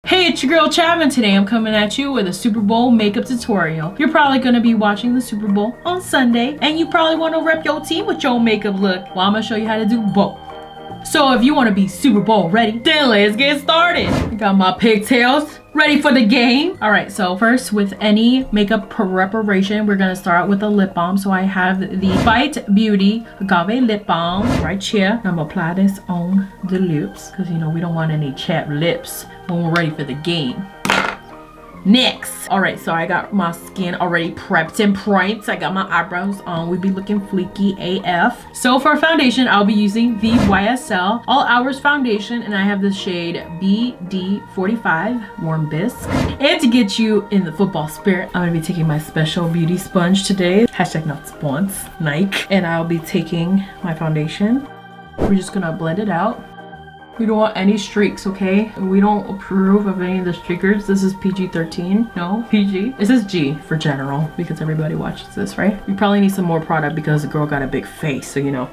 Hey, it's your girl Chab, and today I'm coming at you with a Super Bowl makeup tutorial. You're probably going to be watching the Super Bowl on Sunday, and you probably want to rep your team with your makeup look. Well, I'm going to show you how to do both. So if you want to be Super Bowl ready, then let's get started. I got my pigtails ready for the game. All right, so first with any makeup preparation, we're going to start out with a lip balm. So I have the Bite Beauty Agave lip balm right here. I'm going to apply this on the lips because, you know, we don't want any chapped lips when we're ready for the game. Next, all right, so I got my skin already prepped and primed. I got my eyebrows on. We be looking fleeky AF. So for foundation, I'll be using the YSL All Hours foundation, and I have the shade BD45 Warm Bisque. And to get you in the football spirit, I'm gonna be taking my special beauty sponge today. Hashtag not spons, Nike. And I'll be taking my foundation. We're just gonna blend it out. We don't want any streaks, okay? We don't approve of any of the streakers. This is PG-13. No, PG. This is G for general because everybody watches this, right? You probably need some more product because the girl got a big face, so you know.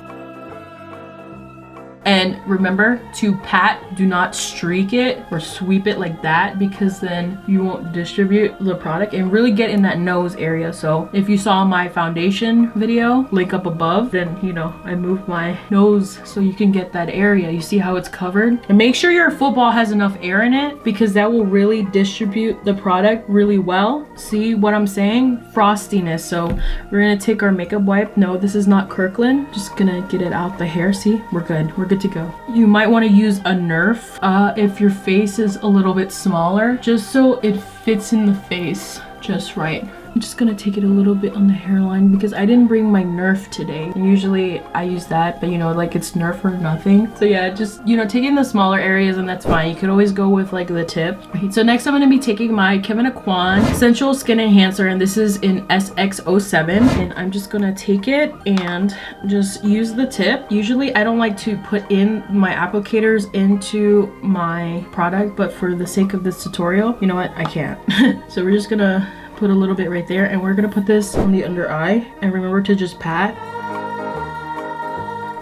And remember to pat, do not streak it or sweep it like that because then you won't distribute the product and really get in that nose area. So if you saw my foundation video, link up above, then you know, I moved my nose so you can get that area. You see how it's covered? And make sure your football has enough air in it because that will really distribute the product really well. See what I'm saying? Frostiness. So we're gonna take our makeup wipe. No, this is not Kirkland. Just gonna get it out the hair. See, we're good. We're good to go. You might want to use a Nerf if your face is a little bit smaller, just so it fits in the face just right. I'm just gonna take it a little bit on the hairline because I didn't bring my Nerf today. Usually I use that, but you know, like it's Nerf or nothing. So yeah, just, you know, taking the smaller areas and that's fine. You could always go with like the tip. Okay, so next I'm gonna be taking my Kevyn Aucoin Sensual Skin Enhancer, and this is in SX07. And I'm just gonna take it and just use the tip. Usually I don't like to put in my applicators into my product, but for the sake of this tutorial, you know what, I can't. So we're just gonna put a little bit right there, and we're gonna put this on the under eye, and remember to just pat.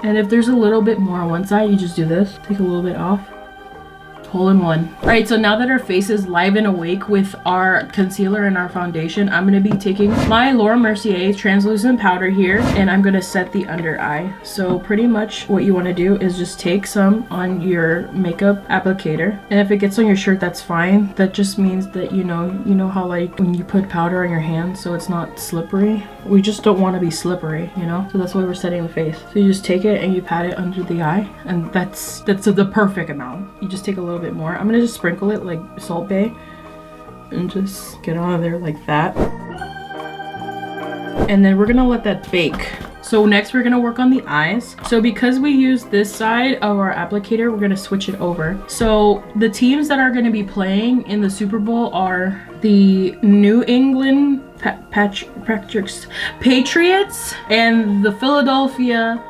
And if there's a little bit more on one side, you just do this, take a little bit off. Hole in one. All right, so now that our face is live and awake with our concealer and our foundation, I'm gonna be taking my Laurent Mercier translucent powder here, and I'm gonna set the under eye. So pretty much what you want to do is just take some on your makeup applicator, and if it gets on your shirt, that's fine. That just means that you know how like when you put powder on your hand so it's not slippery. We just don't want to be slippery, you know, so that's why we're setting the face. So you just take it and you pat it under the eye, and that's the perfect amount. You just take a little bit more. I'm gonna just sprinkle it like Salt Bae and just get on there like that, and then we're gonna let that bake. So next we're gonna work on the eyes. So because we use this side of our applicator, we're gonna switch it over. So the teams that are gonna be playing in the Super Bowl are the New England Patriots and the Philadelphia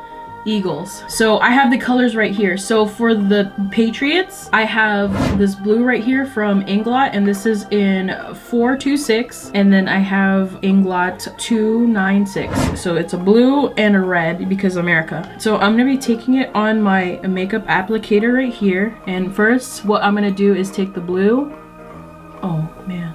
Eagles. So I have the colors right here. So for the Patriots, I have this blue right here from Inglot, and this is in 426, and then I have Inglot 296. So it's a blue and a red because America. So I'm gonna be taking it on my makeup applicator right here, and first what I'm gonna do is take the blue. Oh man,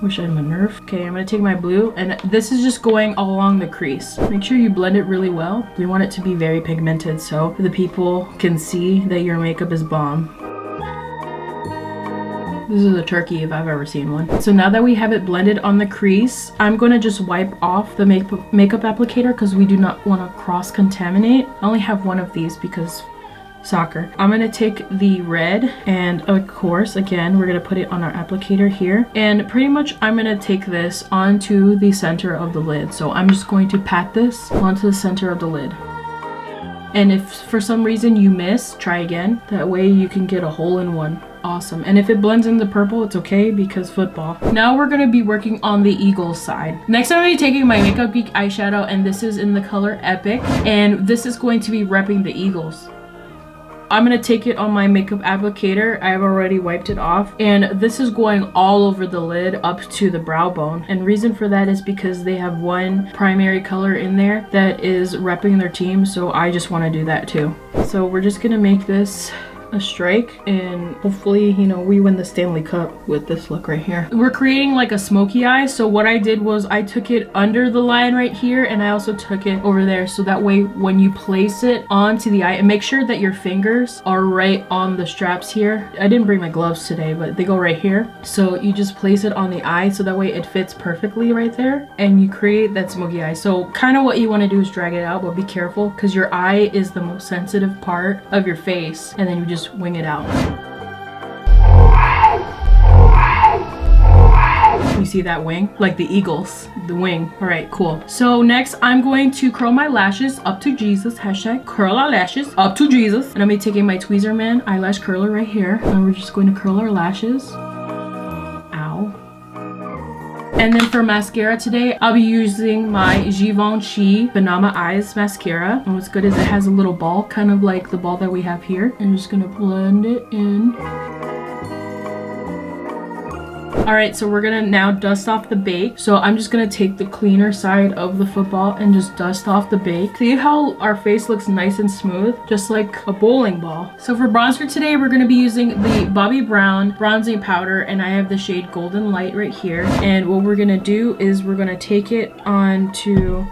wish I had my Nerf. Okay, I'm gonna take my blue, and this is just going along the crease. Make sure you blend it really well. We want it to be very pigmented so the people can see that your makeup is bomb. This is a turkey if I've ever seen one. So now that we have it blended on the crease, I'm gonna just wipe off the makeup applicator because we do not want to cross-contaminate. I only have one of these because soccer. I'm gonna take the red, and of course again we're gonna put it on our applicator here, and pretty much I'm gonna take this onto the center of the lid. So I'm just going to pat this onto the center of the lid, and if for some reason you miss, try again. That way you can get a hole in one. Awesome. And if it blends in the purple, it's okay because football. Now we're going to be working on the Eagles side. Next, I'm going to be taking my Makeup Geek eyeshadow, and this is in the color Epic, and this is going to be repping the Eagles. I'm gonna take it on my makeup applicator. I've already wiped it off, and this is going all over the lid up to the brow bone. And reason for that is because they have one primary color in there that is repping their team, so I just want to do that too. So we're just gonna make this a strike, and hopefully, you know, we win the Stanley Cup with this look right here. We're creating like a smoky eye, so what I did was I took it under the line right here, and I also took it over there, so that way when you place it onto the eye, and make sure that your fingers are right on the straps here. I didn't bring my gloves today, but they go right here. So you just place it on the eye, so that way it fits perfectly right there, and you create that smoky eye. So kind of what you want to do is drag it out, but be careful because your eye is the most sensitive part of your face, and then you just wing it out. You see that wing? Like the eagles, the wing. All right, cool. So next I'm going to curl my lashes up to Jesus. Hashtag curl our lashes up to Jesus. And I'm gonna be taking my Tweezer Man eyelash curler right here. And we're just going to curl our lashes. Ow. And then for mascara today, I'll be using my Givenchy Phenomeyes mascara. And what's good is it has a little ball, kind of like the ball that we have here. I'm just gonna blend it in. Alright, so we're gonna now dust off the bake. So I'm just gonna take the cleaner side of the football and just dust off the bake. See how our face looks nice and smooth? Just like a bowling ball. So for bronzer today, we're gonna be using the Bobbi Brown bronzing powder, and I have the shade Golden Light right here. And what we're gonna do is we're gonna take it onto,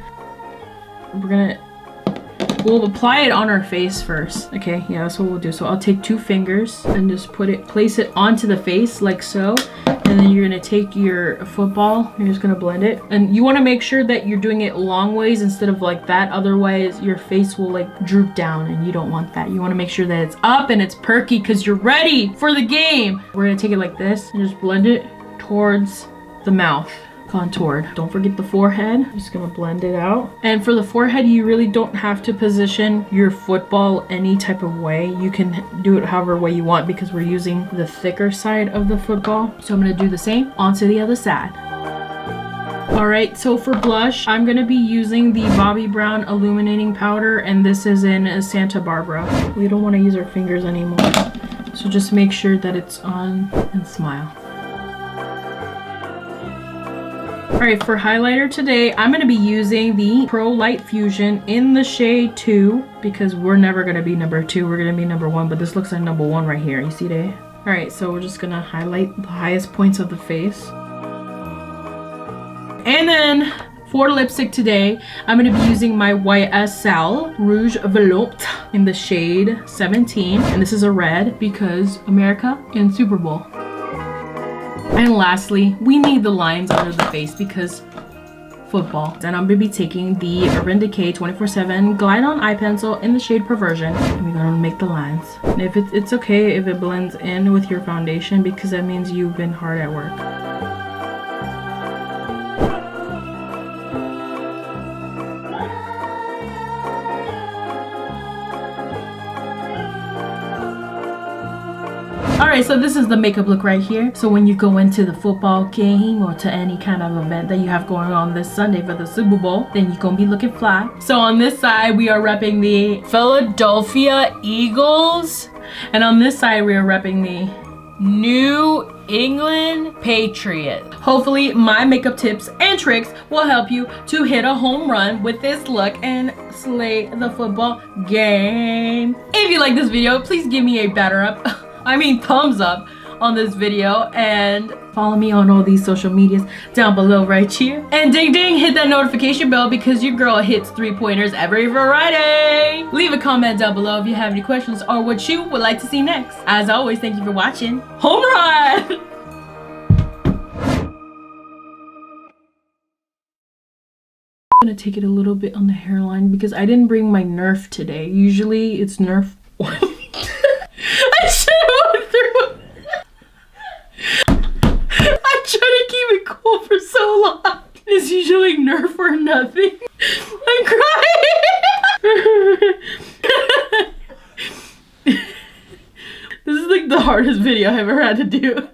we'll apply it on our face first. Okay, yeah, that's what we'll do. So I'll take 2 fingers and just place it onto the face like so. And then you're gonna take your football, you're just gonna blend it. And you wanna make sure that you're doing it long ways instead of like that. Otherwise, your face will like droop down, and you don't want that. You wanna make sure that it's up and it's perky because you're ready for the game. We're gonna take it like this and just blend it towards the mouth. Contoured. Don't forget the forehead. I'm just gonna blend it out. And for the forehead, you really don't have to position your football any type of way. You can do it however way you want because we're using the thicker side of the football. So I'm gonna do the same onto the other side. Alright, so for blush, I'm gonna be using the Bobbi Brown illuminating powder, and this is in Santa Barbara. We don't want to use our fingers anymore. So just make sure that it's on and smile. Alright, for highlighter today, I'm going to be using the Pro Light Fusion in the shade 2 because we're never going to be number 2, we're going to be number 1, but this looks like number 1 right here. You see that? Alright, so we're just going to highlight the highest points of the face. And then for lipstick today, I'm going to be using my YSL Rouge Volupte in the shade 17, and this is a red because America and Super Bowl. And lastly, we need the lines under the face because football. And I'm going to be taking the Urban Decay 24/7 Glide On Eye Pencil in the shade Perversion. And we're going to make the lines. And if it's okay if it blends in with your foundation because that means you've been hard at work. Alright, so this is the makeup look right here. So when you go into the football game or to any kind of event that you have going on this Sunday for the Super Bowl, then you're gonna be looking fly. So on this side, we are repping the Philadelphia Eagles. And on this side, we are repping the New England Patriots. Hopefully, my makeup tips and tricks will help you to hit a home run with this look and slay the football game. If you like this video, please give me a thumbs up on this video, and follow me on all these social medias down below right here. And ding ding, hit that notification bell because your girl hits 3-pointers every Friday. Leave a comment down below if you have any questions or what you would like to see next. As always, thank you for watching. Home run! I'm gonna take it a little bit on the hairline because I didn't bring my Nerf today. Usually it's Nerf. I should have went through. I try to keep it cool for so long. It's usually Nerf or nothing. I'm crying. This is like the hardest video I've ever had to do.